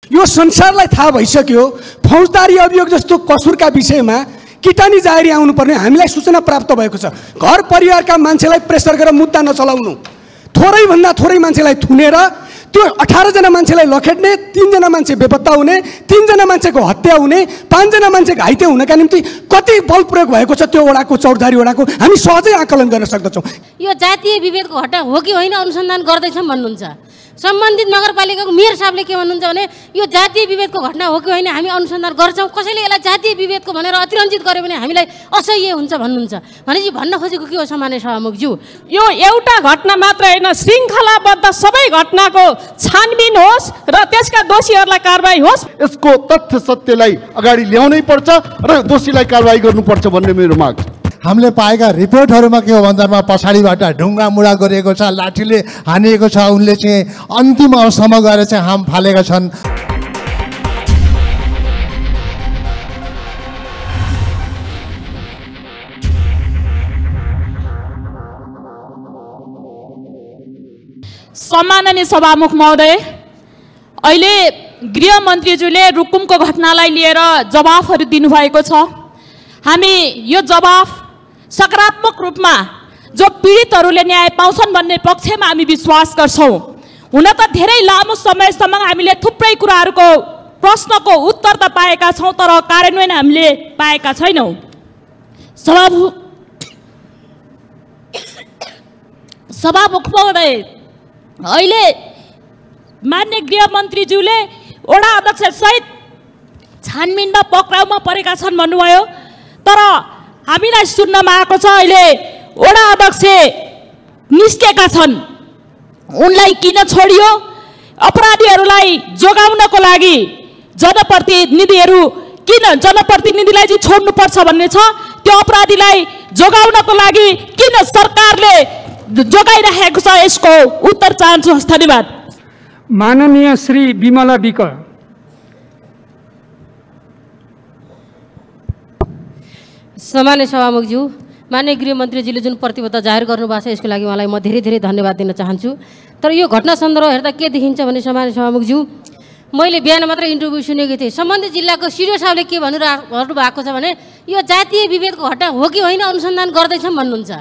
यो संसारलाई थाहा भइसक्यो फौजदारी अभियोग जस्तो कसुरका विषयमा किटानी जाहेरी आउनुपर्ने हामीलाई सूचना प्राप्त भएको छ। घर परिवारका मान्छेलाई प्रेसर गरेर मुद्दा नचलाउनु, थोरै भन्दा थोरै मान्छेलाई थुनेर त्यो 18 जना मान्छेलाई लखेट्ने, 3 जना मान्छे बेपत्ता हुने, 3 जना मान्छेको हत्या हुने, 5 जना मान्छे घाइते हुनका निम्ति कति बल प्रयोग भएको छ त्यो वडाको, चौधरी वडाको हामी सहजै आकलन गर्न सक्दछौँ। यो जातीय विभेदको घटना हो कि होइन अनुसन्धान गर्दैछौँ भन्नुहुन्छ। सम्बन्धित नगरपालिकाको मेयर साहबले के भन्नुहुन्छ भने यो जातीय विभेदको घटना हो कि होइन हामी अनुसन्धान गर्छौँ, कसैले यसलाई जातीय विभेदको भनेर अतिरञ्जित गर्यो भने हामीलाई असह्य हुन्छ भन्नुहुन्छ। भनेपछि भन्न खोजेको के हो सामान्य सभामुखज्यू, यो एउटा घटना मात्र होइन, श्रृङ्खलाबद्ध सबै घटनाको छानबिन होस् र त्यसका दोषीहरूलाई कारबाही होस्। यसको तथ्य सत्यलाई अगाडि ल्याउनै पर्छ र दोषीलाई कारबाही गर्नुपर्छ भन्ने मेरो माग छ। हामीले पाएका रिपोर्टहरूमा के हो भन्दामा पछाडिबाट ढुङ्गामुढा गरिएको छ, लाठीले हानिएको छ, उनले चाहिँ अन्तिम अवस्थामा गएर चाहिँ हाम फालेका छन्। सम्माननीय सभामुख महोदय, अहिले गृहमन्त्रीज्यूले रुकुमको घटनालाई लिएर जवाफहरू दिनुभएको छ। हामी यो जवाफ सकारात्मक रूपमा जो पीडितहरूले न्याय पाउँछन् भन्ने पक्षमा हामी विश्वास गर्छौँ। हुन त धेरै लामो समयसम्म हामीले थुप्रै कुराहरूको प्रश्नको उत्तर त पाएका छौँ, तर कार्यान्वयन हामीले पाएका छैनौँ। सभामुख महोदय, अहिले मान्य गृहमन्त्रीज्यूले वडा अध्यक्ष सहित छानबिनमा पक्राउमा परेका छन् भन्नुभयो, तर हामीलाई सुन्नमा आएको छ अहिले वडा अध्यक्ष निस्केका छन्। उनलाई किन छोडियो? अपराधीहरूलाई जोगाउनको लागि जनप्रतिनिधिहरू किन जनप्रतिनिधिलाई चाहिँ छोड्नुपर्छ भन्ने छ। त्यो अपराधीलाई जोगाउनको लागि किन सरकारले जोगाइराखेको छ, यसको उत्तर चाहन्छु। धन्यवाद। माननीय श्री विमला विक। सामान्य सभामुखज्यू, माननीय गृहमन्त्रीजीले जुन प्रतिबद्धता जाहेर गर्नुभएको छ यसको लागि उहाँलाई म धेरै धेरै धन्यवाद दिन चाहन्छु। तर यो घटना सन्दर्भ हेर्दा के देखिन्छ भने सामान्य सभामुखज्यू, मैले बिहान मात्र इन्टरभ्यू सुनेको थिएँ। सम्बन्धित जिल्लाको सिडिओ साहबले के भन्नुभएको छ भने यो जातीय विभेदको घटना हो कि होइन अनुसन्धान गर्दैछौँ भन्नुहुन्छ।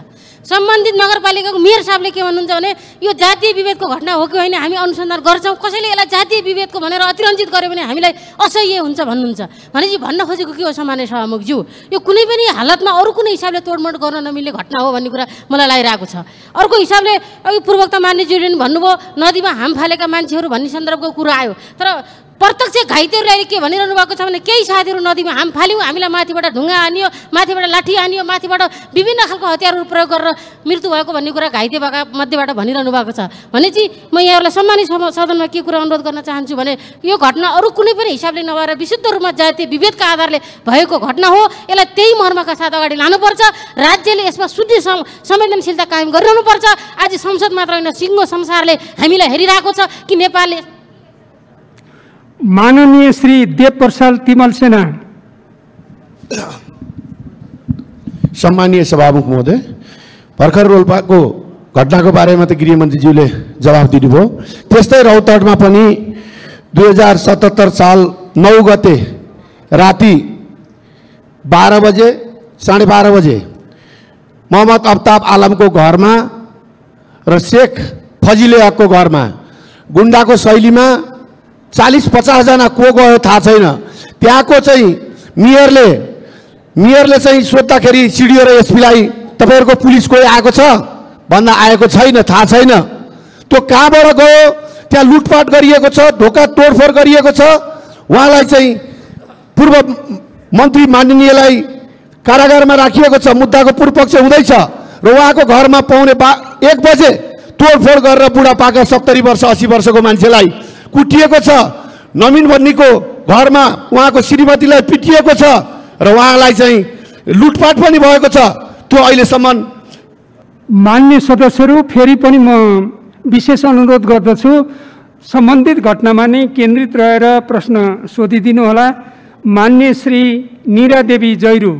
सम्बन्धित नगरपालिकाको मेयर साहबले के भन्नुहुन्छ भने यो जातीय विभेदको घटना हो कि होइन हामी अनुसन्धान गर्छौँ, कसैले यसलाई जातीय विभेदको भनेर अतिरञ्जित गर्यो भने हामीलाई असह्य हुन्छ भन्नुहुन्छ। भनेपछि भन्न खोजेको के हो सामान्य सभामुखज्यू, यो कुनै पनि हालतमा अरू कुनै हिसाबले तोडमोड गर्न नमिल्ने घटना हो भन्ने कुरा मलाई लागिरहेको छ। अर्को हिसाबले अघि पूर्वोक्त मान्यज्यूले भन्नुभयो नदीमा हाम फालेका मान्छेहरू भन्ने सन्दर्भको कुरा आयो, तर प्रत्यक्ष घाइतेहरूले अहिले के भनिरहनु भएको छ भने केही साथीहरू नदीमा हाम फाल्यौँ, हामीलाई माथिबाट ढुङ्गा हानियो, माथिबाट लाठी हानियो, माथिबाट विभिन्न खालको हतियारहरू प्रयोग गरेर मृत्यु भएको भन्ने कुरा घाइते भएका मध्येबाट भनिरहनु भएको छ। भनेपछि म यहाँहरूलाई सम्मानित सदनमा के कुरा अनुरोध गर्न चाहन्छु भने यो घटना अरू कुनै पनि हिसाबले नभएर विशुद्ध रूपमा जातीय विभेदका आधारले भएको घटना हो, यसलाई त्यही मर्मका साथ अगाडि लानुपर्छ। राज्यले यसमा शुद्ध संवेदनशीलता कायम गरिरहनुपर्छ। आज संसद मात्र होइन सिङ्गो संसारले हामीलाई हेरिरहेको छ कि नेपालले। माननीय श्री देवप्रसाद तिमल सेना। सम्मानीय सभामुख महोदय, भर्खर रोल्पाको घटनाको बारेमा त गृहमन्त्रीज्यूले जवाफ दिनुभयो। त्यस्तै रौतहटमा पनि 2077 साल 9 गते राति 12 बजे 12:30 बजे मोहम्मद अफ्ताब आलमको घरमा र शेख फजिले हकको घरमा गुण्डाको शैलीमा 40-50 जना को गयो थाहा छैन। त्यहाँको चाहिँ मेयरले चाहिँ सोद्धाखेरि सिडिओ र एसपीलाई तपाईँहरूको पुलिस कोही आएको छ भन्दा आएको छैन, थाहा छैन। त्यो कहाँबाट गयो? त्यहाँ लुटपाट गरिएको छ, ढोका तोडफोड गरिएको छ। उहाँलाई चाहिँ पूर्व मन्त्री माननीयलाई कारागारमा राखिएको छ, मुद्दाको पूर्वपक्ष हुँदैछ र उहाँको घरमा पाउने 1 बजे तोडफोड गरेर बुढापाका 70 वर्ष 80 वर्षको मान्छेलाई कुटिएको छ। नवीन भन्नेको घरमा उहाँको श्रीमतीलाई पिटिएको छ र उहाँलाई चाहिँ लुटपाट पनि भएको छ। त्यो अहिलेसम्म मान्य सदस्यहरू फेरि पनि म विशेष अनुरोध गर्दछु सम्बन्धित घटनामा नै केन्द्रित रहेर प्रश्न सोधिदिनु होला। मान्य श्री नीरा देवी जैरू।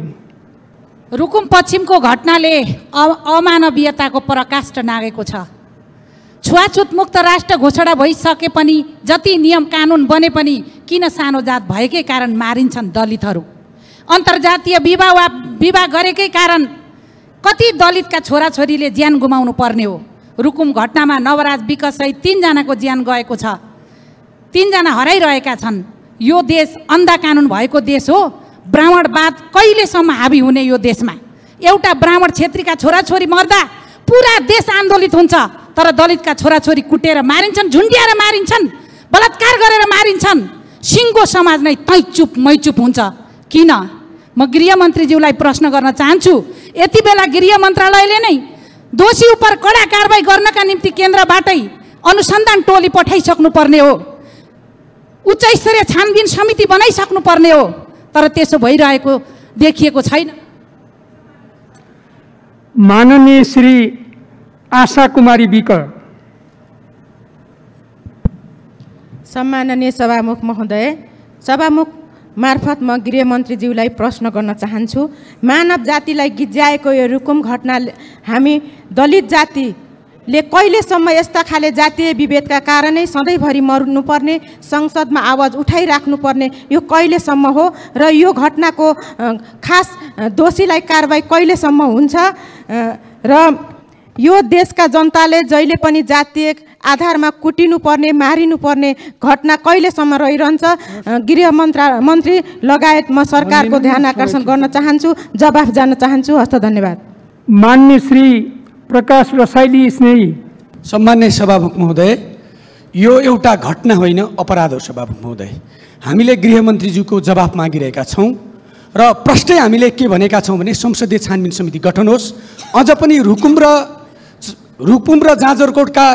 रुकुम पश्चिमको घटनाले अमानवीयताको पराकाष्ठ नागेको छ। छुवाछुत मुक्त राष्ट्र घोषणा भइसके पनि जति नियम कानुन बने पनि किन सानो जात भएकै कारण मारिन्छन् दलितहरू। अन्तर्जातीय विवाह गरेकै कारण कति दलितका छोराछोरीले ज्यान गुमाउनु पर्ने हो। रुकुम घटनामा नवराज विकससहित 3 जनाको ज्यान गएको छ, 3 जना हराइरहेका छन्। यो देश अन्धा कानुन भएको देश हो। ब्राह्मणवाद कहिलेसम्म हावी हुने यो देशमा? एउटा ब्राह्मण क्षेत्रीका छोराछोरी मर्दा पुरा देश आन्दोलित हुन्छ, तर दलितका छोराछोरी कुटेर मारिन्छन्, झुन्ड्याएर मारिन्छन्, बलात्कार गरेर मारिन्छन्। सिङ्गो समाज नै तै चुप मै चुप हुन्छ किन? म गृहमन्त्रीज्यूलाई प्रश्न गर्न चाहन्छु, यति बेला गृह मन्त्रालयले नै दोषी उप कडा कारबाही गर्नका निम्ति केन्द्रबाटै अनुसन्धान टोली पठाइसक्नु पर्ने हो, उच्च स्तरीय छानबिन समिति बनाइसक्नु पर्ने हो, तर त्यसो भइरहेको देखिएको छैन। माननीय श्री आशा कुमारी विक। सम्माननीय सभामुख महोदय, सभामुख मार्फत म गृहमन्त्रीज्यूलाई प्रश्न गर्न चाहन्छु। मानव जातिलाई गिज्याएको यो रुकुम घटना हामी दलित जातिले कहिलेसम्म यस्ता खाले जातीय विभेदका कारणै सधैँभरि मर्नुपर्ने, संसदमा आवाज उठाइराख्नुपर्ने यो कहिलेसम्म हो र यो घटनाको खास दोषीलाई कारबाही कहिलेसम्म हुन्छ र यो देशका जनताले जहिले पनि जातीय आधारमा कुटिनुपर्ने, मारिनुपर्ने घटना कहिलेसम्म रहिरहन्छ? गृह मन्त्री लगायत म सरकारको ध्यान आकर्षण गर्न चाहन्छु, जवाफ जान्न चाहन्छु। हस्त धन्यवाद। मान्य श्री प्रकाश रसाइली स्नेही। सम्मान्य सभामुख महोदय, यो एउटा घटना होइन, अपराध हो। सभामुख महोदय, हामीले गृहमन्त्रीज्यूको जवाफ मागिरहेका छौँ र प्रष्टै हामीले के भनेका छौँ भने संसदीय छानबिन समिति गठन होस्। अझ पनि रुकुम र जाजरकोटका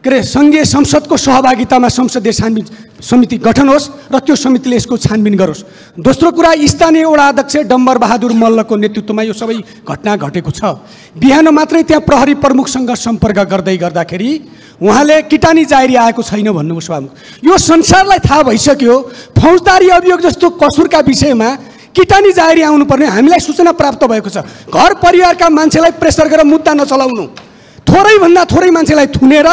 सङ्घीय संसदको सहभागितामा संसदीय छानबिन समिति गठन होस् र त्यो समितिले यसको छानबिन गरोस्। दोस्रो कुरा, स्थानीय वडा अध्यक्ष डम्बर बहादुर मल्लको नेतृत्वमा यो सबै घटना घटेको छ। बिहान मात्रै त्यहाँ प्रहरी प्रमुखसँग सम्पर्क गर्दाखेरि उहाँले किटानी जाहेरी आएको छैन भन्नुभयो। सभामुख, यो संसारलाई थाहा भइसक्यो फौजदारी अभियोग जस्तो कसुरका विषयमा किटानी जाहेरी आउनुपर्ने हामीलाई सूचना प्राप्त भएको छ। घर परिवारका मान्छेलाई प्रेसर गरेर मुद्दा नचलाउनु, थोरैभन्दा थोरै मान्छेलाई थुनेर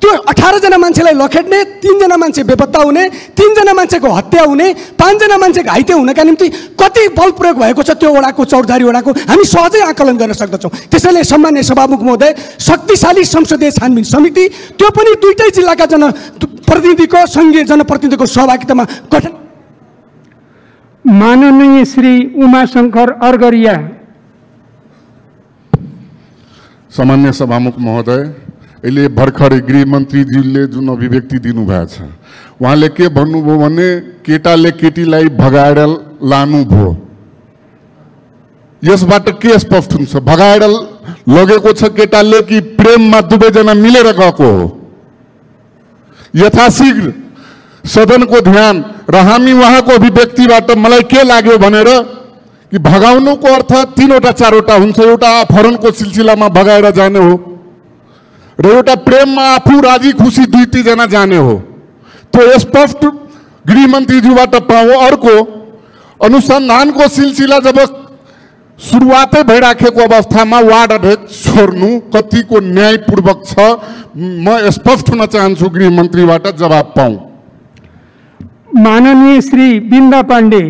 त्यो 18 जना मान्छेलाई लखेट्ने, 3 जना मान्छे बेपत्ता हुने, 3 जना मान्छेको हत्या हुने, 5 जना मान्छे घाइते हुनका निम्ति कति बल प्रयोग भएको छ त्यो वडाको, चौधरी वडाको हामी सहजै आकलन गर्न सक्दछौँ। त्यसैले सम्मान्य सभामुख महोदय, शक्तिशाली संसदीय छानबिन समिति, त्यो पनि 2टै जिल्लाका जनप्रतिनिधिको, सङ्घीय जनप्रतिनिधिको सहभागितामा गठन। माननीय श्री उमाशङ्कर अर्गरिया। सामान्य सभामुख महोदय, अहिले भर्खरै गृहमन्त्रीज्यूले जुन अभिव्यक्ति दिनुभएको छ, उहाँले के भन्नुभयो भने केटाले केटीलाई भगाएर लानुभयो। यसबाट के स्पष्ट हुन्छ? भगाएर लगेको छ केटाले कि प्रेममा दुवैजना मिलेर गएको हो? यथाशीघ्र सदनको ध्यान र हामी उहाँको अभिव्यक्तिबाट मलाई के लाग्यो भनेर कि भगाउनुको अर्थ 3वटा 4वटा हुन्छ। एउटा अपहरणको सिलसिलामा भगाएर जाने हो र एउटा प्रेममा आफू राजी खुसी 2-3 जना जाने हो। त्यो स्पष्ट गृहमन्त्रीज्यूबाट पाऊँ। अर्को, अनुसन्धानको सिलसिला जब सुरुवातै भइराखेको अवस्थामा वार्ड अध्यक्ष छोड्नु कतिको न्यायपूर्वक छ? म स्पष्ट हुन चाहन्छु, गृहमन्त्रीबाट जवाब पाऊँ। माननीय श्री बिन्दा पाण्डे।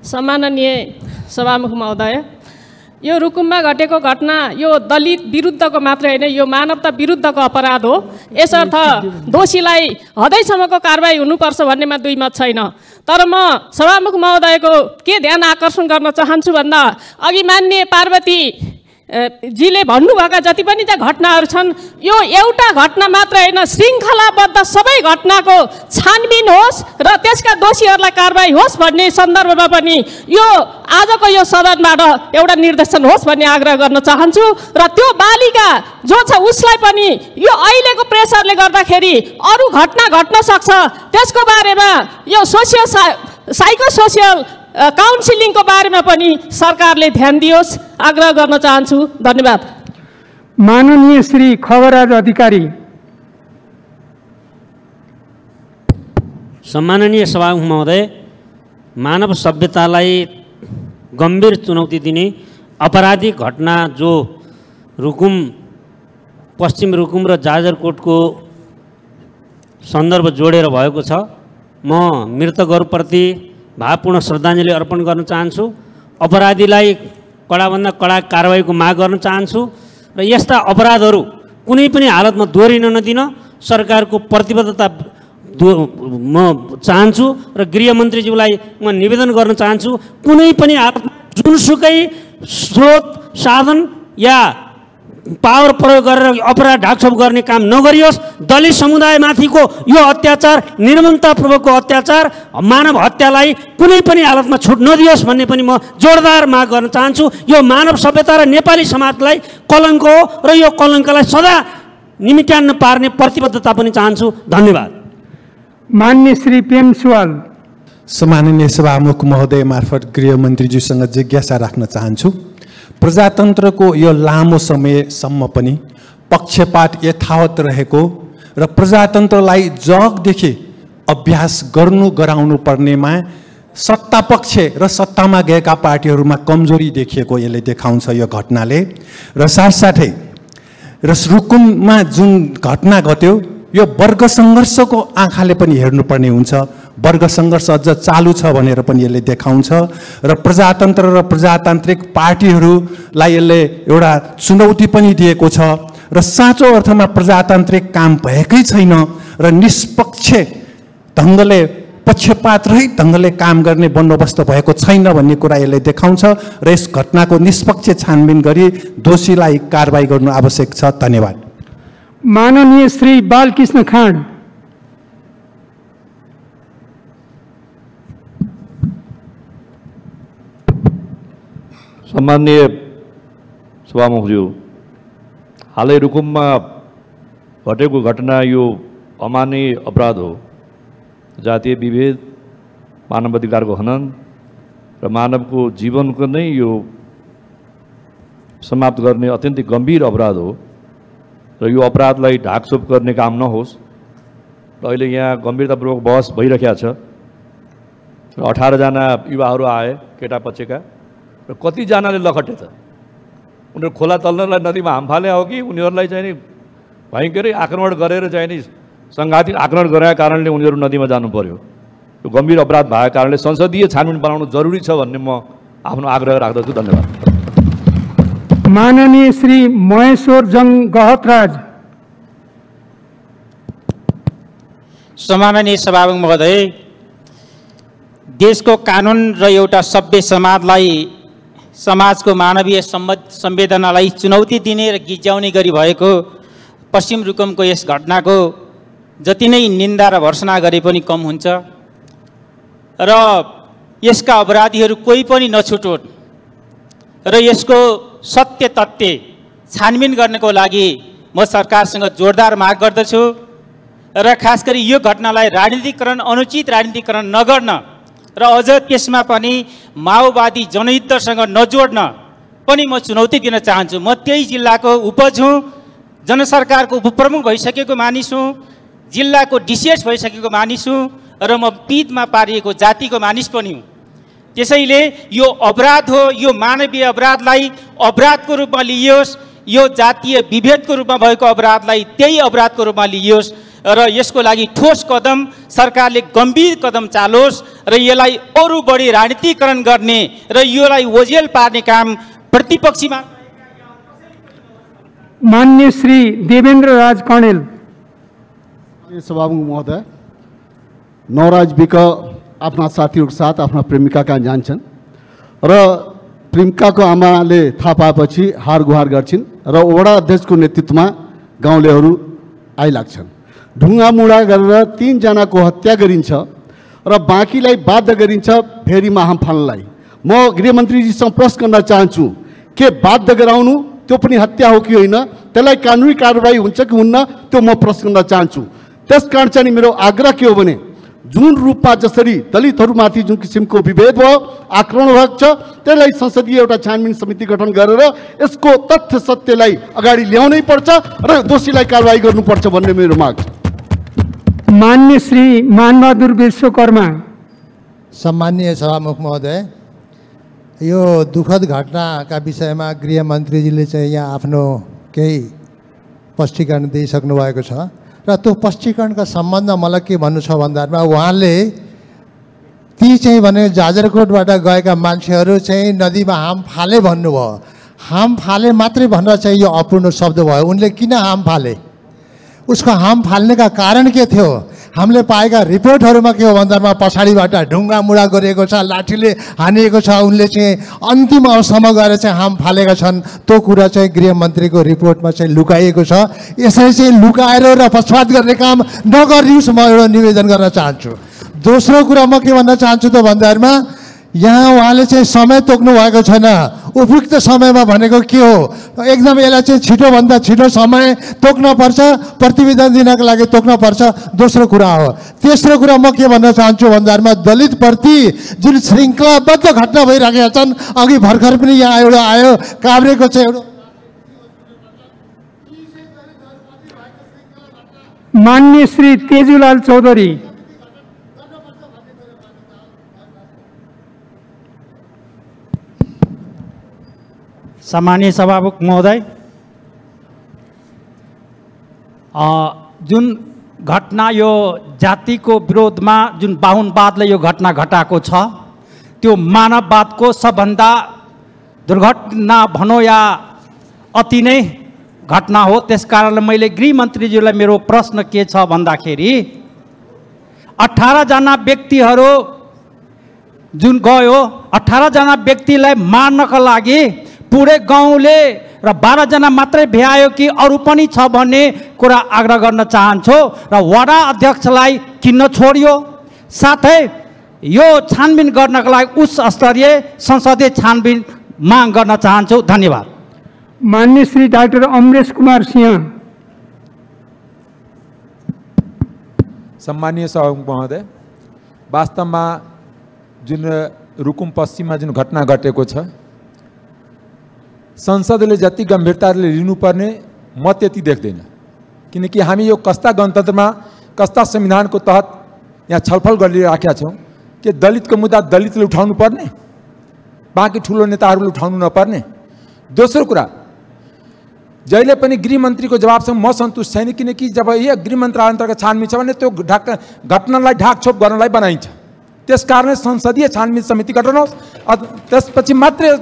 सम्माननीय सभामुख महोदय, यो रुकुममा घटेको घटना यो दलित विरुद्धको मात्र होइन, यो मानवता विरुद्धको अपराध हो। यसर्थ दोषीलाई हदैसम्मको कारबाही हुनुपर्छ भन्नेमा दुई मत छैन। तर म सभामुख महोदयको के ध्यान आकर्षण गर्न चाहन्छु भन्दा अघि माननीय पार्वती जीले भन्नुभएका जति पनि त्यहाँ घटनाहरू छन्, यो एउटा घटना मात्र होइन, श्रृङ्खलाबद्ध सबै घटनाको छानबिन होस् र त्यसका दोषीहरूलाई कारबाही होस् भन्ने सन्दर्भमा पनि यो आजको यो सदनबाट एउटा निर्देशन होस् भन्ने आग्रह गर्न चाहन्छु। र त्यो बालिका जो छ उसलाई पनि यो अहिलेको प्रेसरले गर्दाखेरि अरू घटना घट्न सक्छ, त्यसको बारेमा यो साइको सोसियल काउन्सिलिङको बारेमा पनि सरकारले ध्यान दियोस्, आग्रह गर्न चाहन्छु। धन्यवाद। माननीय श्री खबरराज अधिकारी। सम्माननीय सभामुख महोदय, मानव सभ्यतालाई गम्भीर चुनौती दिने अपराधिक घटना जो रुकुम पश्चिम रुकुम र जाजरकोटको सन्दर्भ जोडेर भएको छ, म मृतकहरूप्रति भावपूर्ण श्रद्धाञ्जली अर्पण गर्न चाहन्छु। अपराधीलाई कडाभन्दा कडा कारबाहीको माग गर्न चाहन्छु र यस्ता अपराधहरू कुनै पनि हालतमा दोहोरिन नदिन सरकारको प्रतिबद्धता म चाहन्छु र गृहमन्त्रीज्यूलाई म निवेदन गर्न चाहन्छु, कुनै पनि हालतमा जुनसुकै स्रोत साधन या पावर प्रयोग गरेर अपराध ढाकछोप गर्ने काम नगरियोस्। दलित समुदायमाथिको यो अत्याचार, निर्ममतापूर्वकको अत्याचार, मानव हत्यालाई कुनै पनि हालतमा छुट नदियोस् भन्ने पनि म जोरदार माग गर्न चाहन्छु। यो मानव सभ्यता र नेपाली समाजलाई कलङ्क हो र यो कलङ्कलाई सदा निमित्यान्न पार्ने प्रतिबद्धता पनि चाहन्छु। धन्यवाद। मान्य श्री प्रेम सुवाल। सम्माननीय सभामुख महोदय मार्फत गृहमन्त्रीज्यूसँग जिज्ञासा राख्न चाहन्छु। प्रजातन्त्रको यो लामो समयसम्म पनि पक्षपात यथावत रहेको र प्रजातन्त्रलाई जगदेखि अभ्यास गराउनु पर्नेमा सत्तापक्ष र सत्तामा गएका पार्टीहरूमा कमजोरी देखिएको यसले देखाउँछ यो घटनाले। र साथसाथै र रुकुममा जुन घटना घट्यो यो वर्ग सङ्घर्षको आँखाले पनि हेर्नुपर्ने हुन्छ। वर्ग सङ्घर्ष अझ चालु छ भनेर पनि यसले देखाउँछ र प्रजातन्त्र र प्रजातान्त्रिक पार्टीहरूलाई यसले एउटा चुनौती पनि दिएको छ र साँचो अर्थमा प्रजातान्त्रिक काम भएकै छैन र निष्पक्ष ढङ्गले पक्षपात रहित ढङ्गले काम गर्ने बन्दोबस्त भएको छैन भन्ने कुरा यसले देखाउँछ र यस घटनाको निष्पक्ष छानबिन गरी दोषीलाई कारबाही गर्नु आवश्यक छ। धन्यवाद। माननीय श्री बालकृष्ण खाँड। सम्माननीय सभामुखज्यू, हालै रुकुममा घटेको घटना यो अमानवीय अपराध हो। जातीय विभेद, मानवाधिकारको हनन र मानवको जीवनको नै यो समाप्त गर्ने अत्यन्तै गम्भीर अपराध हो र यो अपराधलाई ढाकछोप गर्ने काम नहोस्। र अहिले यहाँ गम्भीरतापूर्वक बहस भइरहेको छ र 18 जना युवाहरू आए केटा पक्षका र कतिजनाले लखटे त उनीहरू खोला तल्नलाई नदीमा हाम फाले हो कि उनीहरूलाई चाहिँ नि भयङ्करै आक्रमण गरेर चाहिँ नि सङ्घातिक आक्रमण गरेका कारणले उनीहरू नदीमा जानु पर्यो। यो गम्भीर अपराध भएको कारणले संसदीय छानबिन बनाउनु जरुरी छ भन्ने म आफ्नो आग्रह राख्दछु। धन्यवाद। माननीय श्री महेश्वर जङ गहतराज। सम्माननीय सभामुख महोदय, देशको कानुन र एउटा सभ्य समाजको मानवीय संवेदनालाई चुनौती दिने र गिज्याउने गरी भएको पश्चिम रुकुमको यस घटनाको जति नै निन्दा र भर्सना गरे पनि कम हुन्छ र यसका अपराधीहरू कोही पनि नछुटोन् र यसको सत्य तथ्य छानबिन गर्नको लागि म सरकारसँग जोरदार माग गर्दछु र खास गरी यो घटनालाई राजनीतिकरण, अनुचित राजनीतिकरण नगर्न र अझ त्यसमा पनि माओवादी जनयुद्धसँग नजोड्न पनि म चुनौती दिन चाहन्छु। म त्यही जिल्लाको उपज हुँ, जनसरकारको उपप्रमुख भइसकेको मानिस हुँ, जिल्लाको डिसिएस भइसकेको मानिस हुँ र म पीडमा पारिएको जातिको मानिस पनि हुँ। त्यसैले यो अपराध हो, यो मानवीय अपराधलाई अपराधको रूपमा लिइयोस्, यो जातीय विभेदको रूपमा भएको अपराधलाई त्यही अपराधको रूपमा लिइयोस् र यसको लागि ठोस कदम सरकारले गम्भीर कदम चालोस् र यसलाई अरू बढी राजनीतिकरण गर्ने र यसलाई ओझेल पार्ने काम प्रतिपक्षीमा। मान्य श्री देवेन्द्र राज कणेल। सभामुख महोदय, नवराज विक आफ्ना साथीहरूको साथ आफ्ना प्रेमिका कहाँ जान्छन् र प्रेमिकाको आमाले थाहा पाएपछि हार गुहार गर्छिन् र वडा अध्यक्षको नेतृत्वमा गाउँलेहरू आइलाग्छन्। ढुङ्गा मुढा गरेर 3 जनाको हत्या गरिन्छ र बाँकीलाई बाध्य गरिन्छ फेरीमा हाम फाल्नलाई। म गृहमन्त्रीजीसँग प्रश्न गर्न चाहन्छु, के बाध्य गराउनु त्यो पनि हत्या हो कि होइन? त्यसलाई कानुनी कारबाही हुन्छ कि हुन्न त्यो म प्रश्न गर्न चाहन्छु। त्यसकारण चाहिँ मेरो आग्रह के हो भने जुन रूपमा जसरी दलितहरूमाथि जुन किसिमको विभेद भयो, आक्रमण भएको छ, त्यसलाई संसदीय एउटा छानबिन समिति गठन गरेर यसको तथ्य सत्यलाई अगाडि ल्याउनै पर्छ र दोषीलाई कारबाही गर्नुपर्छ भन्ने मेरो माग छ। मान्य श्री मानबहादुर विश्वकर्मा। सम्माननीय सभामुख महोदय, यो दुःखद घटनाका विषयमा गृहमन्त्रीजीले चाहिँ यहाँ आफ्नो केही स्पष्टीकरण दिइसक्नु भएको छ र त्यो स्पष्टीकरणका सम्बन्धमा मलाई के भन्नु छ भन्दामा उहाँले ती चाहिँ भने जाजरकोटबाट गएका मान्छेहरू चाहिँ नदीमा हाम फाले भन्नुभयो। हाम फाले मात्रै भनेर चाहिँ यो अपूर्ण शब्द भयो। उनले किन हाम फाले, उसको हाम फाल्नेका कारण के थियो? हामीले पाएका रिपोर्टहरूमा के हो भन्दामा पछाडिबाट ढुङ्गा मुढा गरिएको छ, लाठीले हानिएको छ, उनले चाहिँ अन्तिम अवस्थामा गएर चाहिँ हाम फालेका छन्। त्यो कुरा चाहिँ गृहमन्त्रीको रिपोर्टमा चाहिँ लुकाइएको छ। यसरी चाहिँ लुकाएर र पक्षपात गर्ने काम नगरियोस्, म एउटा निवेदन गर्न चाहन्छु। दोस्रो कुरा म के भन्न चाहन्छु त भन्दामा यहाँ उहाँले चाहिँ समय तोक्नु भएको छैन। उपयुक्त समयमा भनेको के हो? एकदम यसलाई चाहिँ छिटोभन्दा छिटो समय तोक्नुपर्छ, प्रतिवेदन दिनको लागि तोक्नुपर्छ। दोस्रो कुरा हो। तेस्रो कुरा म के भन्न चाहन्छु भन्दामा दलितप्रति जुन श्रृङ्खलाबद्ध घटना भइरहेका छन्, अघि भर्खर पनि यहाँ एउटा आयो काभ्रेको चाहिँ एउटा मान्य श्री तेजुलाल चौधरी। सम्मानीय सभामुख महोदय, जुन घटना यो जातिको विरोधमा जुन बाहुनवादले यो घटना घटाएको छ, त्यो मानववादको सबभन्दा दुर्घटना भनौँ या अति नै घटना हो। त्यसकारणले मैले गृहमन्त्रीज्यूलाई मेरो प्रश्न के छ भन्दाखेरि 18 जना व्यक्तिहरू जुन गयो, 18 जना व्यक्तिलाई मार्नका लागि पुरै गाउँले र 12 जना मात्रै भ्यायो कि अरू पनि छ भन्ने कुरा आग्रह गर्न चाहन्छु र वडा अध्यक्षलाई किन छोडियो? साथै यो छानबिन गर्नका लागि उच्च स्तरीय संसदीय छानबिन माग गर्न चाहन्छु। धन्यवाद। मान्य श्री डाक्टर अमरेश कुमार सिंह। सम्मानीय सभामुख महोदय, वास्तवमा जुन रुकुम पश्चिममा जुन घटना घटेको छ, संसदले जति गम्भीरताले लिनुपर्ने म त्यति देख्दैन। किनकि हामी यो कस्ता गणतन्त्रमा कस्ता संविधानको तहत यहाँ छलफल गरिराखेका छौँ कि दलितको मुद्दा दलितले उठाउनु पर्ने, बाँकी ठुलो नेताहरूले उठाउनु नपर्ने। दोस्रो कुरा, जहिले पनि गृहमन्त्रीको जवाबसँग म सन्तुष्ट छैन। किनकि जब यो गृह मन्त्रालय अन्तर्गत छानबिन छ भने त्यो घटनालाई ढाकछोप गर्नलाई बनाइन्छ। त्यसकारणले संसदीय छानबिन समिति गठन होस्, त्यसपछि मात्रै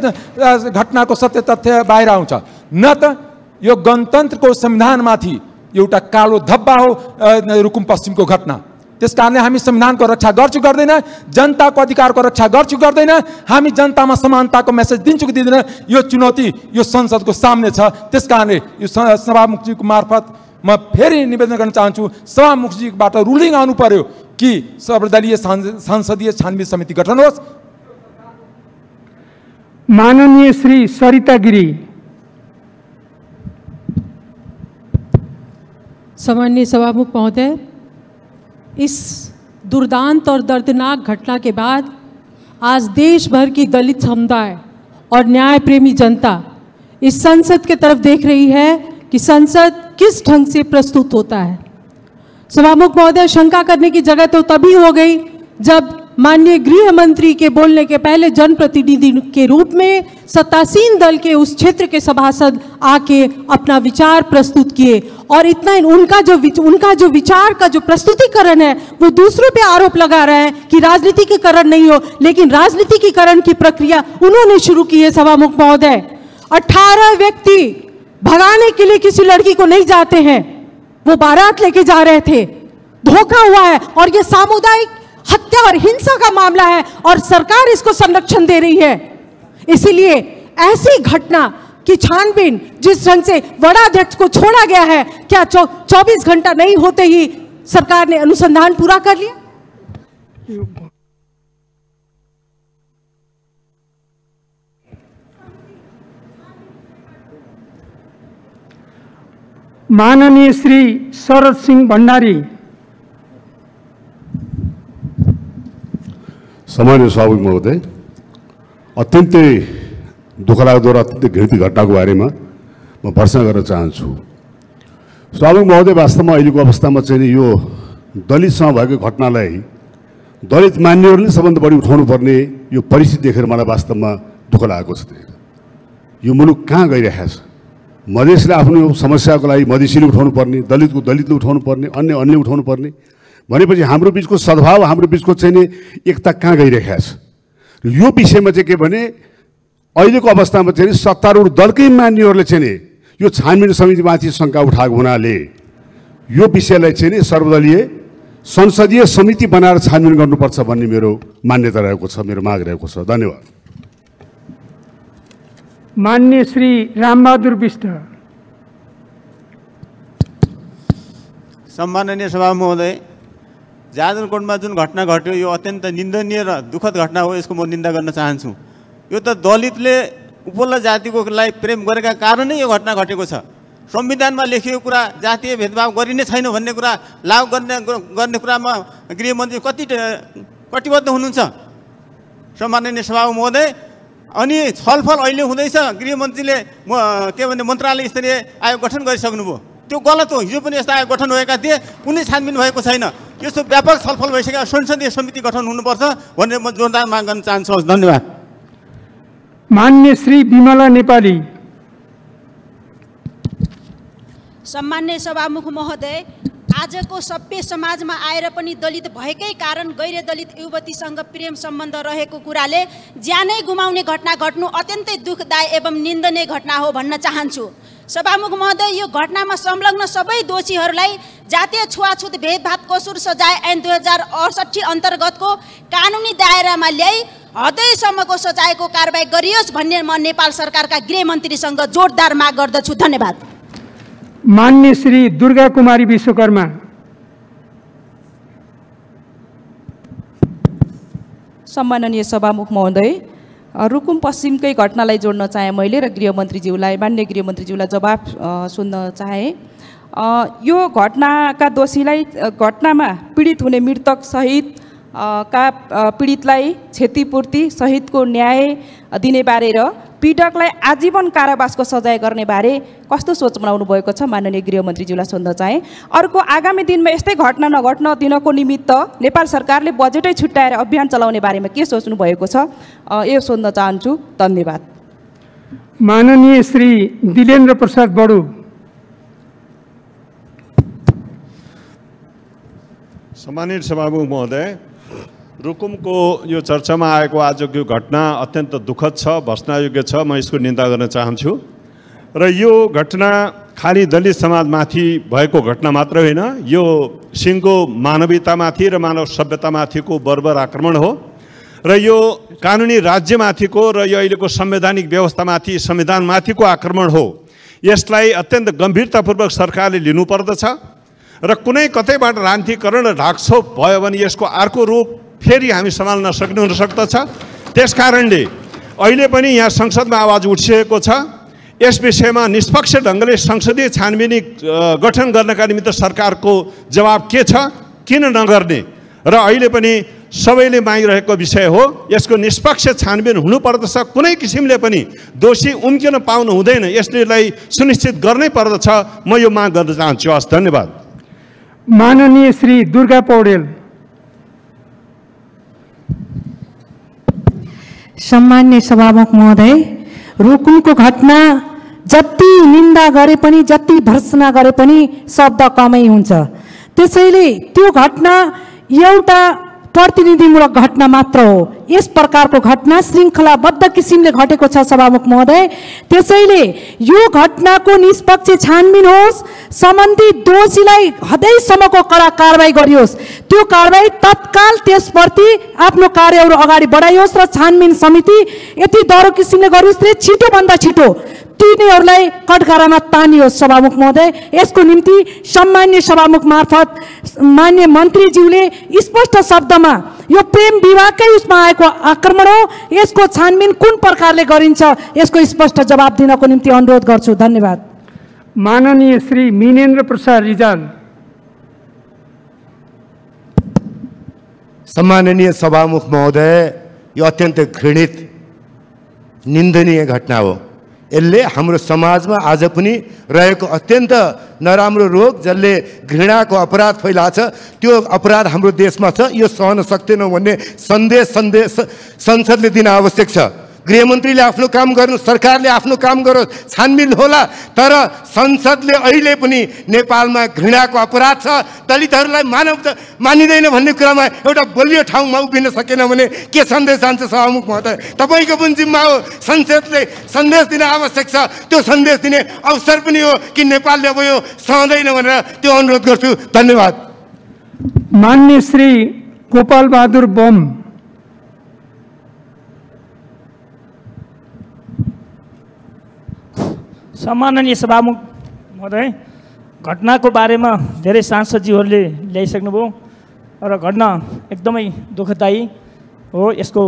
घटनाको सत्य तथ्य बाहिर आउँछ। न त यो गणतन्त्रको संविधानमाथि एउटा कालो धब्बा हो रुकुम पश्चिमको घटना। त्यसकारणले हामी संविधानको रक्षा गर्छु गर्दैन, जनताको अधिकारको रक्षा गर्छु गर्दैन, हामी जनतामा समानताको मेसेज दिन्छु कि दिँदैन, यो चुनौती यो संसदको सामने छ। त्यसकारणले यो सभामुखजीको मार्फत म फेरि निवेदन गर्न चाहन्छु, सभामुखजीबाट रुलिङ आउनु पर्यो कि सर्वदलीय संसदीय छानबिन समिति गठन होस्। माननीय श्री सरिता गिरी। सम्माननीय सभामुख महोदय, इस दुर्दांत और दर्दनाक घटना के बाद आज देश भर की दलित समुदाय और न्याय प्रेमी जनता इस संसद के तरफ देख रही है कि संसद किस ढंग से प्रस्तुत होता है। सभामुख महोदय, शंका करने की जगह तो तभी हो गई जब माननीय गृह मंत्री के बोलने के पहले जनप्रतिनिधि के रूप में सत्तासीन दल के उस क्षेत्र के सभासद आके अपना विचार प्रस्तुत किए और इतना उनका जो विचार का जो प्रस्तुतिकरण है वो दूसरों पे आरोप लगा रहे हैं कि राजनीतिकीकरण नहीं हो, लेकिन राजनीतिकीकरण की प्रक्रिया उन्होंने शुरू की है। सभामुख महोदय, 18 व्यक्ति भगाने के लिए किसी लड़की को नहीं जाते हैं, वो बारात लेके जा रहे थे, धोखा हुआ है और ये सामुदायिक हत्या और हिंसा का मामला है और सरकार इसको संरक्षण दे रही है। इसीलिए ऐसी घटना की छानबीन जिस ढंग से वडाध्यक्ष को छोड़ा गया है, क्या 24 घंटा नहीं होते ही सरकार ने अनुसंधान पूरा कर लिया? माननीय श्री शरद सिंह भण्डारी। सम्मानीय सभामुख महोदय, अत्यन्तै दुःखलाग्दो र अत्यन्तै घृणित घटनाको बारेमा म भर्सना गर्न चाहन्छु। सभामुख महोदय, वास्तवमा अहिलेको अवस्थामा चाहिँ यो दलितसँग भएको घटनालाई दलित मान्नेहरूले सबभन्दा बढी उठाउनु पर्ने यो परिस्थिति देखेर मलाई वास्तवमा दुःख लागेको छ। यो मुलुक कहाँ गइरहेको छ? मधेसले आफ्नो समस्याको लागि मधेसीले उठाउनु पर्ने, दलितको दलितले उठाउनु पर्ने, अन्यले उठाउनु पर्ने भनेपछि हाम्रो बिचको सद्भाव, हाम्रो बिचको चाहिँ नि एकता कहाँ गइरहेको छ? यो विषयमा चाहिँ के भने अहिलेको अवस्थामा चाहिँ सत्तारूढ दलकै मान्नेहरूले चाहिँ नि यो छानबिन समितिमाथि शङ्का उठाएको हुनाले यो विषयलाई चाहिँ नि सर्वदलीय संसदीय समिति बनाएर छानबिन गर्नुपर्छ भन्ने मेरो मान्यता रहेको छ, मेरो माग रहेको छ। धन्यवाद। मान्य श्री रामबहादुर विष्ट। सम्माननीय सभामुख महोदय, जाजरकोटमा जुन घटना घट्यो यो अत्यन्त निन्दनीय र दुःखद घटना हो। यसको म निन्दा गर्न चाहन्छु। यो त दलितले उपल्लो जातिको लागि प्रेम गरेका कारणै यो घटना घटेको छ। संविधानमा लेखिएको कुरा जातीय भेदभाव गरिने छैन भन्ने कुरा लागू गर्ने कुरामा गृहमन्त्री कति कटिबद्ध हुनुहुन्छ सम्माननीय सभामुख महोदय? अनि छलफल अहिले हुँदैछ, गृहमन्त्रीले के भने मन्त्रालय स्तरीय आयोग गठन गरिसक्नुभयो। त्यो गलत हो। हिजो पनि यस्ता आयोग गठन भएका थिए, कुनै छानबिन भएको छैन। यस्तो व्यापक छलफल भइसक्यो, संसदीय समिति गठन हुनुपर्छ भनेर म जोरदार माग गर्न चाहन्छु। धन्यवाद। मान्य श्री विमला नेपाली। सम्मान्य सभामुख महोदय, आजको सभ्य समाजमा आएर पनि दलित भएकै कारण गैर दलित युवतीसँग प्रेम सम्बन्ध रहेको कुराले ज्यानै गुमाउने घटना घट्नु अत्यन्तै दुःखदायी एवं निन्दनीय घटना हो भन्न चाहन्छु। सभामुख महोदय, यो घटनामा संलग्न सबै दोषीहरूलाई जातीय छुवाछुत भेदभाव कसुर सजाय ऐन 2068 अन्तर्गतको कानुनी दायरामा ल्याई हदैसम्मको सजायको कारबाही गरियोस् भन्ने म नेपाल सरकारका गृहमन्त्रीसँग जोरदार माग गर्दछु। धन्यवाद। मान्य श्री दुर्गा कुमारी विश्वकर्मा। सम्माननीय सभामुख महोदय, रुकुम पश्चिमकै घटनालाई जोड्न चाहे मैले र गृहमन्त्रीज्यूलाई, मान्य गृहमन्त्रीज्यूलाई जवाब सुन्न चाहे। यो घटनाका दोषीलाई, घटनामा पीडित हुने मृतक सहित का पीडितलाई क्षतिपूर्ति सहितको न्याय दिने बारे र पीडकलाई आजीवन कारावासको सजाय गर्ने बारे कस्तो सोच बनाउनु भएको छ माननीय गृहमन्त्रीज्यूलाई सोध्न चाहे। अर्को, आगामी दिनमा यस्तै घटना नघट्न दिनको निमित्त नेपाल सरकारले बजेटै छुट्याएर अभियान चलाउने बारेमा के सोच्नु भएको छ यो सोध्न चाहन्छु। धन्यवाद। माननीय श्री दिलेन्द्र प्रसाद बडु। सम्मानित सभामुख महोदय, रुकुमको यो चर्चामा आएको आजको घटना अत्यन्त दुःखद छ, भर्त्सनायोग्य छ। म यसको निन्दा गर्न चाहन्छु। र यो घटना खालि दलित समाजमाथि भएको घटना मात्र होइन, यो सिङ्गो मानवीयतामाथि र मानव सभ्यतामाथिको बर्बर आक्रमण हो र यो कानुनी राज्यमाथिको र यो अहिलेको संवैधानिक व्यवस्थामाथि, संविधानमाथिको आक्रमण हो। यसलाई अत्यन्त गम्भीरतापूर्वक सरकारले लिनुपर्दछ र कुनै कतैबाट राजनीतिकरण र ढाकछोप भयो भने यसको अर्को रूप फेरि हामी सम्हाल्न सक्नु हुन सक्दछ। त्यसकारणले अहिले पनि यहाँ संसदमा आवाज उठिसकेको छ। यस विषयमा निष्पक्ष ढङ्गले संसदीय छानबिन गठन गर्नका निमित्त सरकारको जवाब के छ, किन नगर्ने, र अहिले पनि सबैले मागिरहेको विषय हो। यसको निष्पक्ष छानबिन हुनुपर्दछ। कुनै किसिमले पनि दोषी उम्किन पाउनु हुँदैन। यसलाई सुनिश्चित गर्नै पर्दछ। म यो माग गर्न चाहन्छु। हस्, धन्यवाद। माननीय श्री दुर्गा पौडेल। सम्मान्य सभामुख महोदय, रुकुमको घटना जति निन्दा गरे पनि, जति भर्त्सना गरे पनि शब्द कमै हुन्छ। त्यसैले त्यो घटना एउटा प्रतिनिधिमूलक घटना मात्र हो। यस प्रकारको घटना श्रृङ्खलाबद्ध किसिमले घटेको छ सभामुख महोदय। त्यसैले यो घटनाको निष्पक्ष छानबिन होस्, सम्बन्धित दोषीलाई हदैसम्मको कडा कारबाही गरियोस्। त्यो कारबाही तत्काल त्यसप्रति आफ्नो कार्यहरू अगाडि बढाइयोस् र छानबिन समिति यति दह्रो किसिमले गरियोस् र छिटोभन्दा छिटो तिनीहरूलाई कठघरामा तानियोस् सभामुख महोदय। यसको निम्ति सम्मान्य सभामुख मार्फत मान्य मन्त्रीज्यूले स्पष्ट शब्दमा यो प्रेम विवाहकै उसमा आएको आक्रमण हो, यसको छानबिन कुन प्रकारले गरिन्छ यसको स्पष्ट जवाब दिनको निम्ति अनुरोध गर्छु। धन्यवाद। माननीय श्री मिनेन्द्र प्रसाद रिजाल। सम्माननीय सभामुख महोदय, यो अत्यन्त घृणित निन्दनीय घटना हो। यसले हाम्रो समाजमा आज पनि रहेको अत्यन्त नराम्रो रोग जसले घृणाको अपराध फैलाछ त्यो अपराध हाम्रो देशमा छ। यो सहन सक्दैनौँ भन्ने सन्देश संसदले दिन आवश्यक छ। गृहमन्त्रीले आफ्नो काम गर्नु, सरकारले आफ्नो काम गरोस्, छानबिन होला, तर संसदले अहिले पनि नेपालमा घृणाको अपराध छ, दलितहरूलाई मानिँदैन भन्ने कुरामा एउटा बलियो ठाउँमा उभिन सकेन भने के सन्देश जान्छ सभामुख महोदय? तपाईँको पनि जिम्मा हो, संसदले सन्देश दिन आवश्यक छ। त्यो सन्देश दिने अवसर पनि हो कि नेपालले अब यो सहँदैन भनेर त्यो अनुरोध गर्छु। धन्यवाद। मान्य श्री गोपाल बहादुर बम। सम्माननीय सभामुख महोदय, घटनाको बारेमा धेरै सांसदज्यूहरूले ल्याइसक्नुभयो र घटना एकदमै दुःखदायी हो। यसको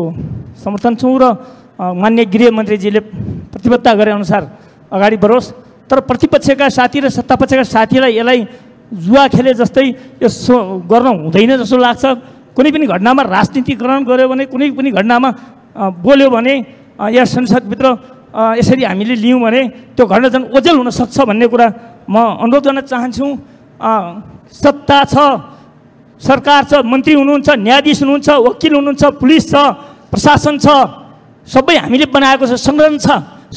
समर्थन छौँ र मान्य गृहमन्त्रीजीले प्रतिबद्धता गरे अनुसार अगाडि बढोस्। तर प्रतिपक्षका साथी र सत्तापक्षका साथीलाई यसलाई जुवा खेले जस्तै यो गर्न हुँदैन जस्तो लाग्छ। कुनै पनि घटनामा राजनीतिकरण गर्यो भने, कुनै पनि घटनामा बोल्यो भने या संसदभित्र यसरी हामीले लियौँ भने त्यो घटना झन् ओझेल हुनसक्छ भन्ने कुरा म अनुरोध गर्न चाहन्छु। सत्ता छ, सरकार छ, मन्त्री हुनुहुन्छ, न्यायाधीश हुनुहुन्छ, वकिल हुनुहुन्छ, पुलिस छ, प्रशासन छ, सबै हामीले बनाएको छ, संरचना छ।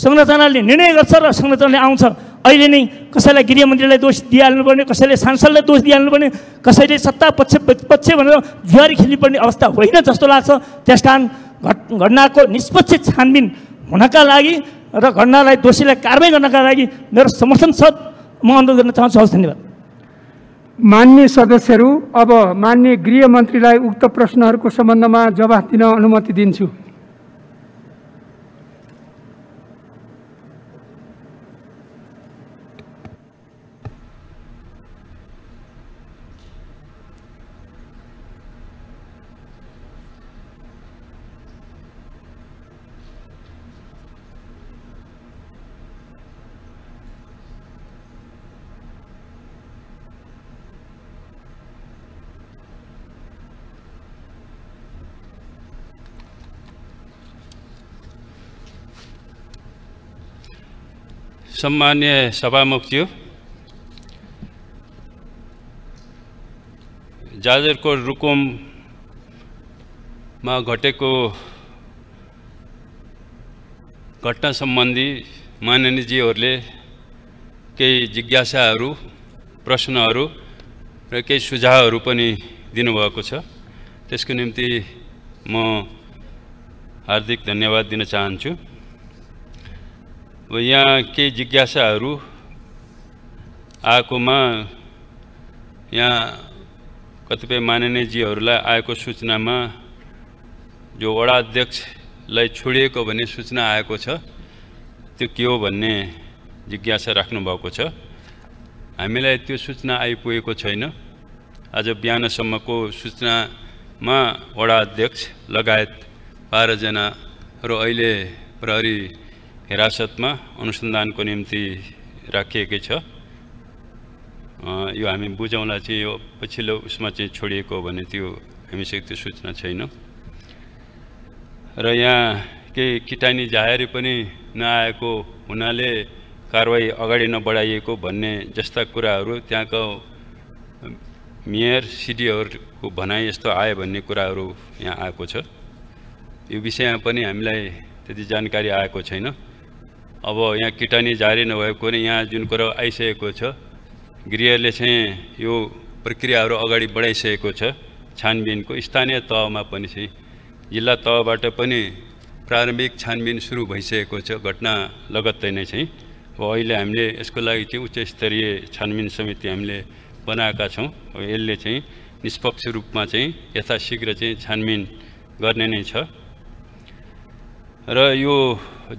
संरचनाले निर्णय गर्छ र संरचनाले आउँछ। अहिले नै कसैलाई गृहमन्त्रीलाई दोष दिइहाल्नुपर्ने, कसैले सांसदलाई दोष दिइहाल्नुपर्ने, कसैले सत्ता पक्ष भनेर जुवारी खेल्नुपर्ने अवस्था होइन जस्तो लाग्छ। त्यसकारण घटनाको निष्पक्ष छानबिन हुनका लागि र घटनालाई दोषीलाई कारबाही गर्नका लागि मेरो समर्थन छ, म अनुरोध गर्न चाहन्छु। हवस्, धन्यवाद। मान्य सदस्यहरू, अब मान्य गृहमन्त्रीलाई उक्त प्रश्नहरूको सम्बन्धमा जवाफ दिन अनुमति दिन्छु। सम्मान्य सभामुखज्यू, जाजरकोट रुकुममा घटेको घटना सम्बन्धी माननीयजीहरूले केही जिज्ञासाहरू, प्रश्नहरू र केही सुझावहरू पनि दिनुभएको छ। त्यसको निम्ति म हार्दिक धन्यवाद दिन चाहन्छु। यहाँ केही जिज्ञासाहरू आएकोमा यहाँ कतिपय माननीयजीहरूलाई आएको सूचनामा जो वडा अध्यक्षलाई छोडिएको भन्ने सूचना आएको छ, त्यो के हो भन्ने जिज्ञासा राख्नुभएको छ। हामीलाई त्यो सूचना आइपुगेको छैन। आज बिहानसम्मको सूचनामा वडा अध्यक्ष लगायत 12 जनाहरू अहिले प्रहरी हिरासतमा अनुसन्धानको निम्ति राखिएकै छ। यो हामी बुझौँला चाहिँ यो पछिल्लो उसमा चाहिँ छोडिएको हो भने त्यो हामीसँग त्यो सूचना छैन। र यहाँ केही किटानी जाहेरी पनि नआएको हुनाले कारवाही अगाडि नबढाइएको भन्ने जस्ता कुराहरू त्यहाँको मेयर सिडिओहरूको भनाइ यस्तो आयो भन्ने कुराहरू यहाँ आएको छ। यो विषयमा पनि हामीलाई त्यति जानकारी आएको छैन। अब यहाँ किटानी जारी नभएको भने यहाँ जुन कुरा आइसकेको छ, गृहले चाहिँ यो प्रक्रियाहरू अगाडि बढाइसकेको छ। छानबिनको स्थानीय तहमा पनि चाहिँ जिल्ला तहबाट पनि प्रारम्भिक छानबिन सुरु भइसकेको छ घटना लगत्तै नै चाहिँ। अब अहिले हामीले यसको लागि चाहिँ उच्च स्तरीय छानबिन समिति हामीले बनाएका छौँ। अब यसले चाहिँ निष्पक्ष रूपमा चाहिँ यथाशीघ्र चाहिँ छानबिन गर्ने नै छ। र यो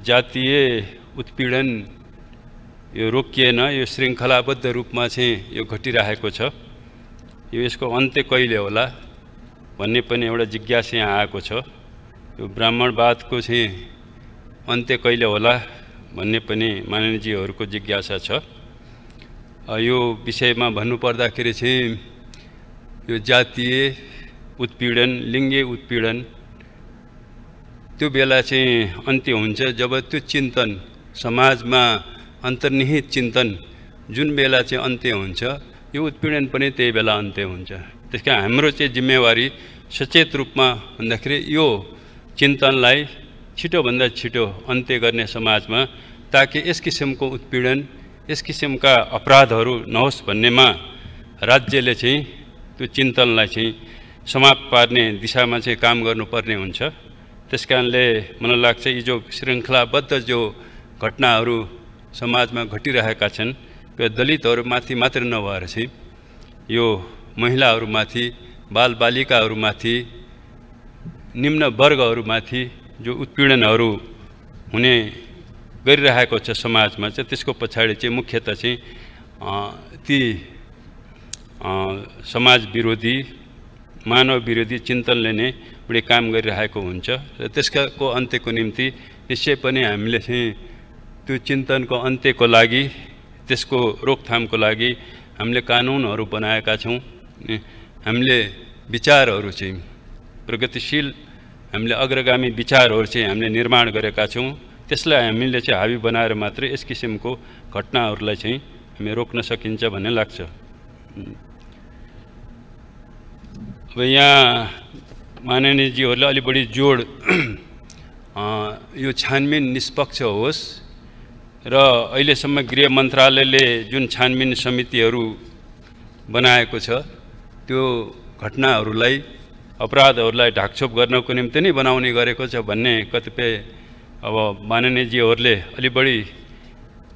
जातीय उत्पीडन यो रोकिएन, यो श्रृङ्खलाबद्ध रूपमा चाहिँ यो घटिरहेको छ। यो यसको अन्त्य कहिले होला भन्ने पनि एउटा जिज्ञासा यहाँ आएको छ। यो ब्राह्मणवादको चाहिँ अन्त्य कहिले होला भन्ने पनि माननीयजीहरूको जिज्ञासा छ। यो विषयमा भन्नुपर्दाखेरि चाहिँ यो जातीय उत्पीडन, लिङ्गे उत्पीडन त्यो बेला चाहिँ अन्त्य हुन्छ जब त्यो चिन्तन समाजमा अन्तर्निहित चिन्तन जुन बेला चाहिँ अन्त्य हुन्छ यो उत्पीडन पनि त्यही बेला अन्त्य हुन्छ। त्यसकारण हाम्रो चाहिँ जिम्मेवारी सचेत रूपमा भन्दाखेरि यो चिन्तनलाई छिटोभन्दा छिटो अन्त्य गर्ने समाजमा, ताकि यस किसिमको उत्पीडन यस किसिमका अपराधहरू नहोस् भन्नेमा राज्यले चाहिँ त्यो चिन्तनलाई चाहिँ समाप्त पार्ने दिशामा चाहिँ काम गर्नुपर्ने हुन्छ। त्यसकारणले मलाई लाग्छ यी जो श्रृङ्खलाबद्ध जो घटनाहरू समाजमा घटिरहेका छन् त्यो दलितहरूमाथि मात्र नभएर चाहिँ यो महिलाहरूमाथि, बालबालिकाहरूमाथि, निम्न वर्गहरूमाथि जो उत्पीडनहरू हुने गरिरहेको छ समाजमा चाहिँ त्यसको पछाडि चाहिँ मुख्यतः चाहिँ ती समाज विरोधी, मानव विरोधी चिन्तनले नै बढी काम गरिरहेको हुन्छ र त्यसको अन्त्यको निम्ति निश्चय पनि हामीले चाहिँ त्यो चिन्तनको अन्त्यको लागि, त्यसको रोकथामको लागि हामीले कानुनहरू बनाएका छौँ। हामीले विचारहरू चाहिँ प्रगतिशील, हामीले अग्रगामी विचारहरू चाहिँ हामीले निर्माण गरेका छौँ। त्यसलाई हामीले चाहिँ हावी बनाएर मात्रै यस किसिमको घटनाहरूलाई चाहिँ हामी रोक्न सकिन्छ भन्ने लाग्छ। अब यहाँ माननीयजीहरूले अलि बढी जोड यो छानबिन निष्पक्ष होस् र अहिलेसम्म गृह मन्त्रालयले जुन छानबिन समितिहरू बनाएको छ त्यो घटनाहरूलाई, अपराधहरूलाई ढाकछोप गर्नको निम्ति नै बनाउने गरेको छ भन्ने कतिपय अब माननीयजीहरूले अलि बढी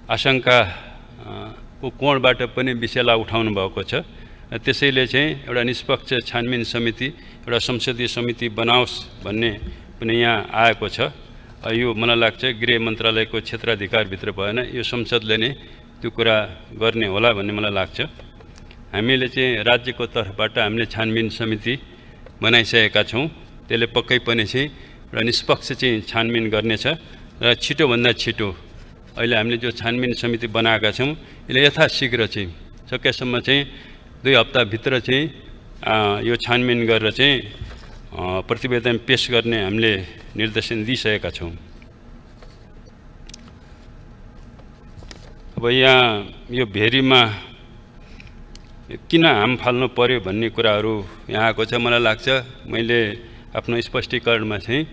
आशंकाको कोणबाट पनि विषयलाई उठाउनु भएको छ। त्यसैले चाहिँ एउटा निष्पक्ष छानबिन समिति, एउटा संसदीय समिति बनाओस् भन्ने पनि यहाँ आएको छ। यो मलाई लाग्छ गृह मन्त्रालयको क्षेत्राधिकारभित्र भएन, यो संसदले नै त्यो कुरा गर्ने होला भन्ने मलाई लाग्छ। हामीले चाहिँ राज्यको तर्फबाट हामीले छानबिन समिति बनाइसकेका छौँ। त्यसले पक्कै पनि चाहिँ एउटा निष्पक्ष चाहिँ छानबिन गर्नेछ र छिटोभन्दा छिटो अहिले हामीले जो छानबिन समिति बनाएका छौँ यसले यथाशीघ्र चाहिँ सकेसम्म चाहिँ 2 हप्ताभित्र चाहिँ यो छानबिन गरेर चाहिँ प्रतिवेदन पेश गर्ने हामीले निर्देशन दिइसकेका छौँ। अब यहाँ यो भेरीमा किन हाम फाल्नु पर्यो भन्ने कुराहरू यहाँ आएको छ। मलाई लाग्छ मैले आफ्नो स्पष्टीकरणमा चाहिँ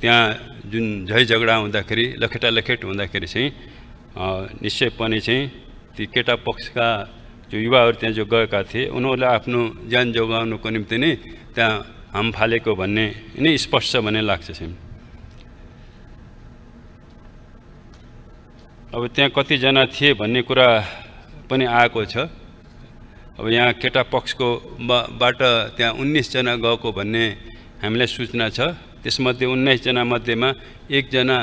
त्यहाँ जुन झै झगडा हुँदाखेरि, लखेटालखेट हुँदाखेरि चाहिँ निश्चय पनि चाहिँ ती केटा पक्षका जो युवाहरू त्यहाँ जो गएका थिए उनीहरूले आफ्नो ज्यान जोगाउनुको निम्ति नै त्यहाँ हाम फालेको भन्ने नै स्पष्ट छ भन्ने लाग्छ चाहिँ। अब त्यहाँ कतिजना थिए भन्ने कुरा पनि आएको छ। अब यहाँ केटा पक्षको बाट त्यहाँ 19 जना गएको भन्ने हामीलाई सूचना छ। त्यसमध्ये 19 जना मध्येमा 1 जना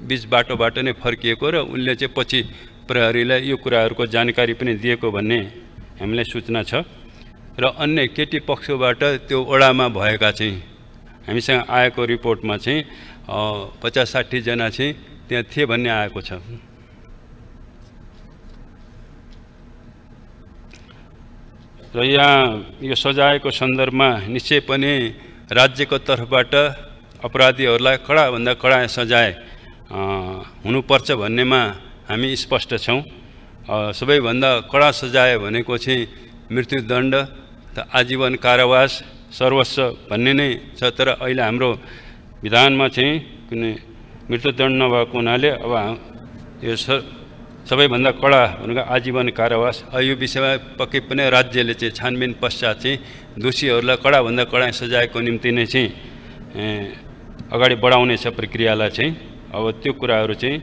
बीच बाटोबाट नै फर्किएको र उनले चाहिँ पछि प्रहरीलाई यो कुराहरूको जानकारी पनि दिएको भन्ने हामीलाई सूचना छ। र अन्य केटी पक्षबाट त्यो ओडामा भएका चाहिँ हामीसँग आएको रिपोर्टमा चाहिँ 50-60 जना चाहिँ त्यहाँ थिए भन्ने आएको छ। र यहाँ यो सजायको सन्दर्भमा निश्चय पनि राज्यको तर्फबाट अपराधीहरूलाई कडाभन्दा कडा सजाय हुनुपर्छ भन्नेमा हामी स्पष्ट छौँ। सबैभन्दा कडा सजाय भनेको चाहिँ मृत्युदण्ड, आजीवन कारावास, सर्वस्व भन्ने नै छ। तर अहिले हाम्रो विधानमा चाहिँ कुनै मृत्युदण्ड नभएको हुनाले अब यो सबैभन्दा कडा भनेको आजीवन कारावास। यो विषयमा पक्कै पनि राज्यले चाहिँ छानबिन पश्चात चाहिँ दोषीहरूलाई कडाभन्दा कडा सजायको निम्ति नै चाहिँ अगाडि बढाउनेछ प्रक्रियालाई चाहिँ। अब त्यो कुराहरू चाहिँ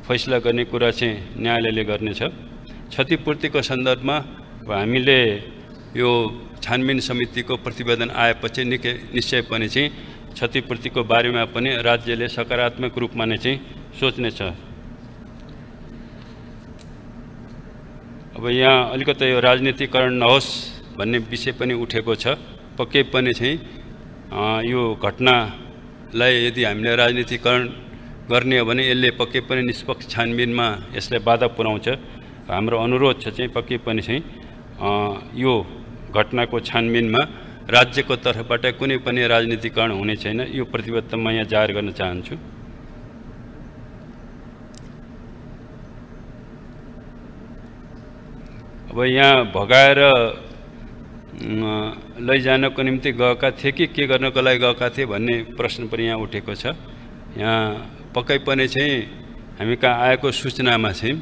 फैसला गर्ने कुरा चाहिँ न्यायालयले गर्नेछ। क्षतिपूर्तिको सन्दर्भमा हामीले यो छानबिन समितिको प्रतिवेदन आएपछि निश्चय पनि चाहिँ क्षतिपूर्तिको बारेमा पनि राज्यले सकारात्मक रूपमा नै चाहिँ सोच्नेछ। अब यहाँ अलिकति यो राजनीतिकरण नहोस् भन्ने विषय पनि उठेको छ। पक्कै पनि चाहिँ यो घटनालाई यदि हामीले राजनीतिकरण गर्ने हो भने यसले पक्कै पनि निष्पक्ष छानबिनमा यसले बाधा पुर्याउँछ। हाम्रो अनुरोध छ चाहिँ पक्कै पनि चाहिँ यो घटनाको छानबिनमा राज्यको तर्फबाट कुनै पनि राजनीतिकरण हुने छैन। यो प्रतिबद्धता म यहाँ जाहेर गर्न चाहन्छु। अब यहाँ भगाएर लैजानको निम्ति गएका थिए कि के गर्नको लागि गएका थिए भन्ने प्रश्न पनि यहाँ उठेको छ। यहाँ पक्कै पनि चाहिँ हामी कहाँ आएको सूचनामा चाहिँ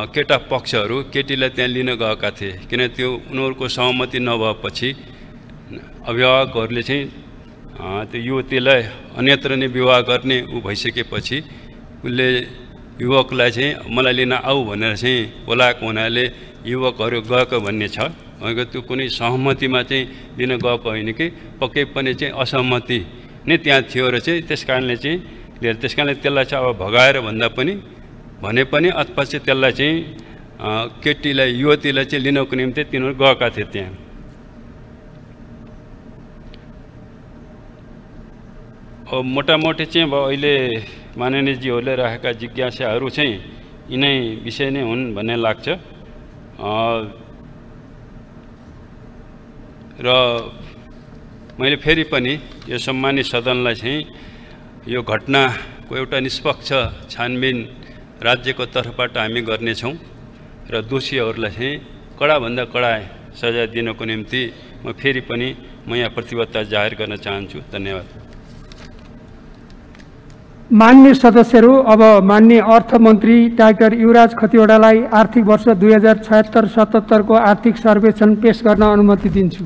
केटा पक्षहरू केटीलाई त्यहाँ लिन गएका थिए, किन त्यो उनीहरूको सहमति नभएपछि अभिभावकहरूले चाहिँ त्यो युवतीलाई अन्यत्र नै विवाह गर्ने ऊ भइसकेपछि उसले युवकलाई चाहिँ मलाई लिन आऊ भनेर चाहिँ बोलाएको हुनाले युवकहरू गएको भन्ने छ। उनीहरूको त्यो कुनै सहमतिमा चाहिँ लिन गएको होइन कि पक्कै पनि चाहिँ असहमति नै त्यहाँ थियो र चाहिँ त्यस कारणले चाहिँ लिएर त्यस कारणले त्यसलाई चाहिँ अब भगाएर भन्दा पनि भने पनि अथवा चाहिँ त्यसलाई चाहिँ केटीलाई युवतीलाई चाहिँ लिनको निम्ति तिनीहरू गएका थिए त्यहाँ। अब मोटामोटी चाहिँ अब अहिले माननीयजीहरूले राखेका जिज्ञासाहरू चाहिँ यिनै विषय नै हुन् भन्ने लाग्छ। र मैले फेरि पनि यो सम्मानित सदनलाई चाहिँ यो घटनाको एउटा निष्पक्ष छानबिन राज्यको तर्फबाट हामी गर्नेछौँ र दोषीहरूलाई चाहिँ कडाभन्दा कडा सजाय दिनको निम्ति म फेरि पनि यहाँ प्रतिबद्धता जाहेर गर्न चाहन्छु। धन्यवाद। मान्य सदस्यहरू, अब मान्य अर्थमन्त्री डाक्टर युवराज खतिवडालाई आर्थिक वर्ष 2076-77 को आर्थिक सर्वेक्षण पेश गर्न अनुमति दिन्छु।